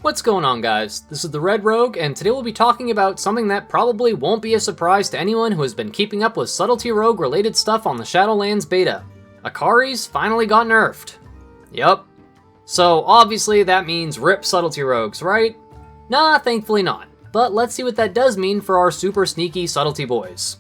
What's going on, guys? This is the Red Rogue, and today we'll be talking about something that probably won't be a surprise to anyone who has been keeping up with Subtlety Rogue related stuff on the Shadowlands beta. Akaari's finally got nerfed. Yup. So obviously that means rip Subtlety Rogues, right? Nah, thankfully not. But let's see what that does mean for our super sneaky Subtlety boys.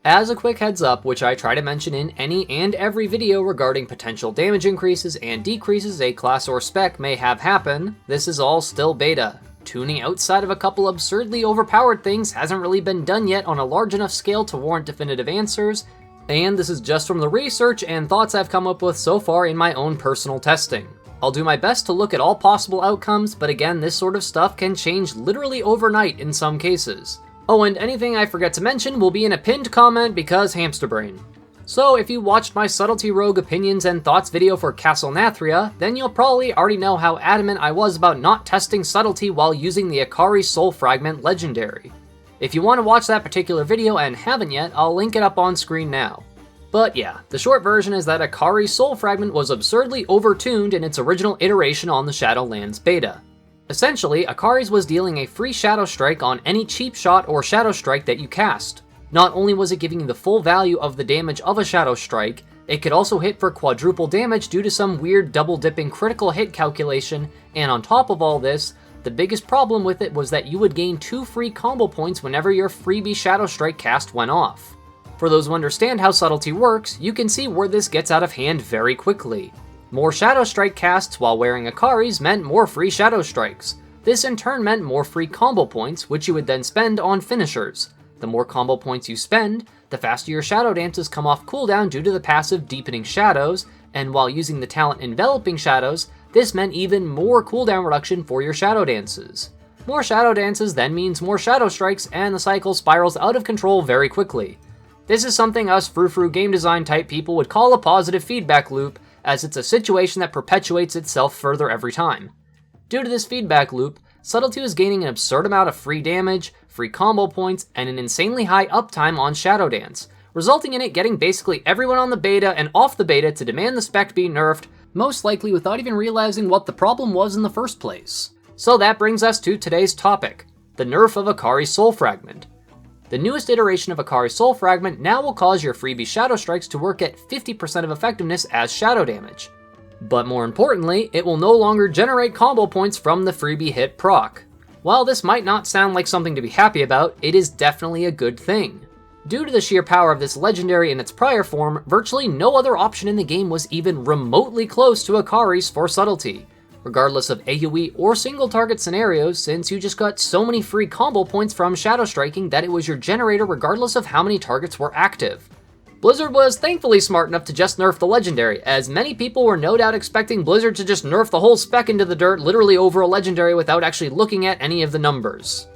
As a quick heads up, which I try to mention in any and every video regarding potential damage increases and decreases a class or spec may have happen, this is all still beta. Tuning outside of a couple absurdly overpowered things hasn't really been done yet on a large enough scale to warrant definitive answers, and this is just from the research and thoughts I've come up with so far in my own personal testing. I'll do my best to look at all possible outcomes, but again, this sort of stuff can change literally overnight in some cases. Oh, and anything I forget to mention will be in a pinned comment because hamster brain. So if you watched my Subtlety Rogue opinions and thoughts video for Castle Nathria, then you'll probably already know how adamant I was about not testing Subtlety while using the Akaari Soul Fragment legendary. If you want to watch that particular video and haven't yet, I'll link it up on screen now. But yeah, the short version is that Akaari Soul Fragment was absurdly overtuned in its original iteration on the Shadowlands beta. Essentially, Akaari's was dealing a free Shadow Strike on any cheap shot or Shadow Strike that you cast. Not only was it giving you the full value of the damage of a Shadow Strike, it could also hit for quadruple damage due to some weird double-dipping critical hit calculation, and on top of all this, the biggest problem with it was that you would gain 2 free combo points whenever your freebie Shadow Strike cast went off. For those who understand how Subtlety works, you can see where this gets out of hand very quickly. More Shadow Strike casts while wearing Akaari's meant more free Shadow Strikes. This in turn meant more free combo points, which you would then spend on finishers. The more combo points you spend, the faster your Shadow Dances come off cooldown due to the passive Deepening Shadows, and while using the talent Enveloping Shadows, this meant even more cooldown reduction for your Shadow Dances. More Shadow Dances then means more Shadow Strikes, and the cycle spirals out of control very quickly. This is something us frou-frou game design type people would call a positive feedback loop, as it's a situation that perpetuates itself further every time. Due to this feedback loop, Subtlety was gaining an absurd amount of free damage, free combo points, and an insanely high uptime on Shadow Dance, resulting in it getting basically everyone on the beta and off the beta to demand the spec be nerfed, most likely without even realizing what the problem was in the first place. So that brings us to today's topic, the nerf of Akaari Soul Fragment. The newest iteration of Akaari Soul Fragment now will cause your freebie Shadow Strikes to work at 50% of effectiveness as shadow damage. But more importantly, it will no longer generate combo points from the freebie hit proc. While this might not sound like something to be happy about, it is definitely a good thing. Due to the sheer power of this legendary in its prior form, virtually no other option in the game was even remotely close to Akaari's for Subtlety, regardless of AoE or single target scenarios, since you just got so many free combo points from Shadow Striking that it was your generator regardless of how many targets were active. Blizzard was thankfully smart enough to just nerf the legendary, as many people were no doubt expecting Blizzard to just nerf the whole spec into the dirt literally over a legendary without actually looking at any of the numbers.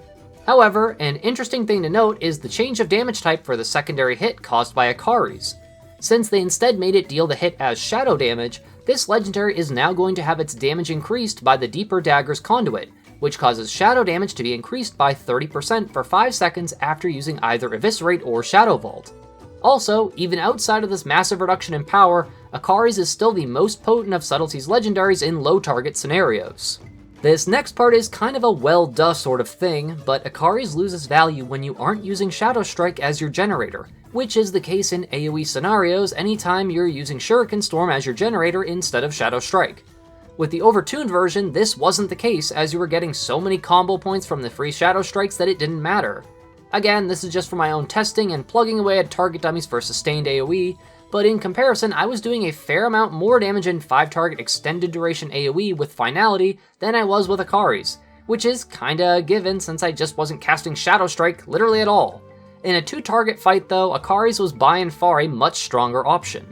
However, an interesting thing to note is the change of damage type for the secondary hit caused by Akaari's. Since they instead made it deal the hit as shadow damage, this legendary is now going to have its damage increased by the Deeper Dagger's Conduit, which causes shadow damage to be increased by 30% for 5 seconds after using either Eviscerate or Shadow Vault. Also, even outside of this massive reduction in power, Akaari's is still the most potent of Subtlety's legendaries in low target scenarios. This next part is kind of a well-duh sort of thing, but Akaari's loses value when you aren't using Shadow Strike as your generator, which is the case in AoE scenarios anytime you're using Shuriken Storm as your generator instead of Shadow Strike. With the overtuned version, this wasn't the case as you were getting so many combo points from the free Shadow Strikes that it didn't matter. Again, this is just for my own testing and plugging away at target dummies for sustained AoE, but in comparison, I was doing a fair amount more damage in 5-target extended duration AoE with Finality than I was with Akaari's, which is kinda a given since I just wasn't casting Shadow Strike literally at all. In a 2-target fight though, Akaari's was by and far a much stronger option.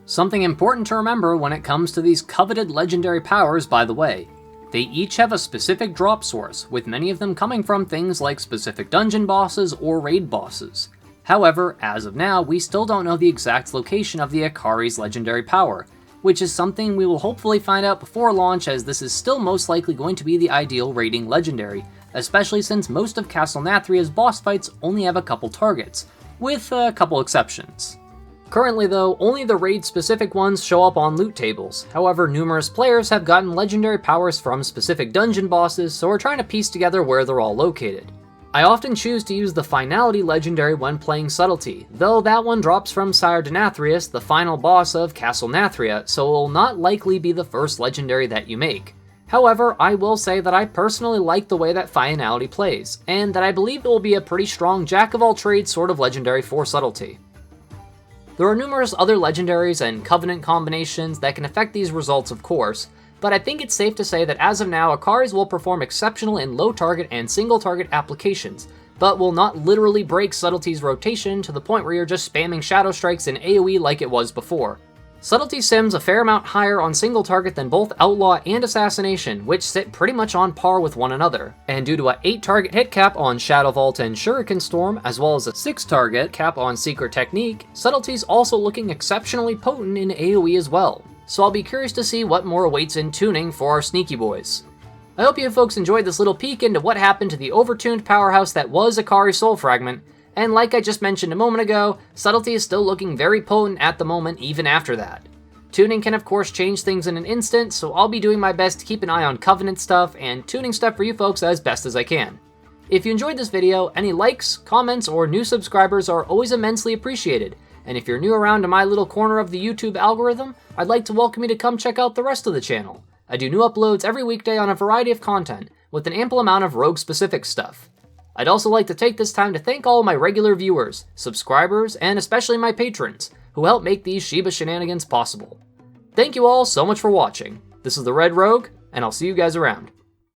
Something important to remember when it comes to these coveted legendary powers, by the way. They each have a specific drop source, with many of them coming from things like specific dungeon bosses or raid bosses. However, as of now, we still don't know the exact location of the Akaari's legendary power, which is something we will hopefully find out before launch, as this is still most likely going to be the ideal raiding legendary, especially since most of Castle Nathria's boss fights only have a couple targets, with a couple exceptions. Currently though, only the raid-specific ones show up on loot tables. However, numerous players have gotten legendary powers from specific dungeon bosses, so we're trying to piece together where they're all located. I often choose to use the Finality legendary when playing Subtlety, though that one drops from Sire Denathrius, the final boss of Castle Nathria, so it will not likely be the first legendary that you make. However, I will say that I personally like the way that Finality plays, and that I believe it will be a pretty strong jack-of-all-trades sort of legendary for Subtlety. There are numerous other legendaries and covenant combinations that can affect these results, of course, but I think it's safe to say that as of now, Akaaris will perform exceptional in low target and single target applications, but will not literally break Subtlety's rotation to the point where you're just spamming Shadow Strikes in AoE like it was before. Subtlety sims a fair amount higher on single target than both Outlaw and Assassination, which sit pretty much on par with one another, and due to a 8 target hit cap on Shadow Vault and Shuriken Storm, as well as a 6 target cap on Secret Technique, Subtlety's also looking exceptionally potent in AoE as well, so I'll be curious to see what more awaits in tuning for our sneaky boys. I hope you folks enjoyed this little peek into what happened to the overtuned powerhouse that was Akaari Soul Fragment, and like I just mentioned a moment ago, Subtlety is still looking very potent at the moment even after that. Tuning can of course change things in an instant, so I'll be doing my best to keep an eye on Covenant stuff and tuning stuff for you folks as best as I can. If you enjoyed this video, any likes, comments, or new subscribers are always immensely appreciated, and if you're new around to my little corner of the YouTube algorithm, I'd like to welcome you to come check out the rest of the channel. I do new uploads every weekday on a variety of content, with an ample amount of rogue-specific stuff. I'd also like to take this time to thank all of my regular viewers, subscribers, and especially my patrons, who help make these Shiba Shenanigans possible. Thank you all so much for watching. This is the Red Rogue, and I'll see you guys around.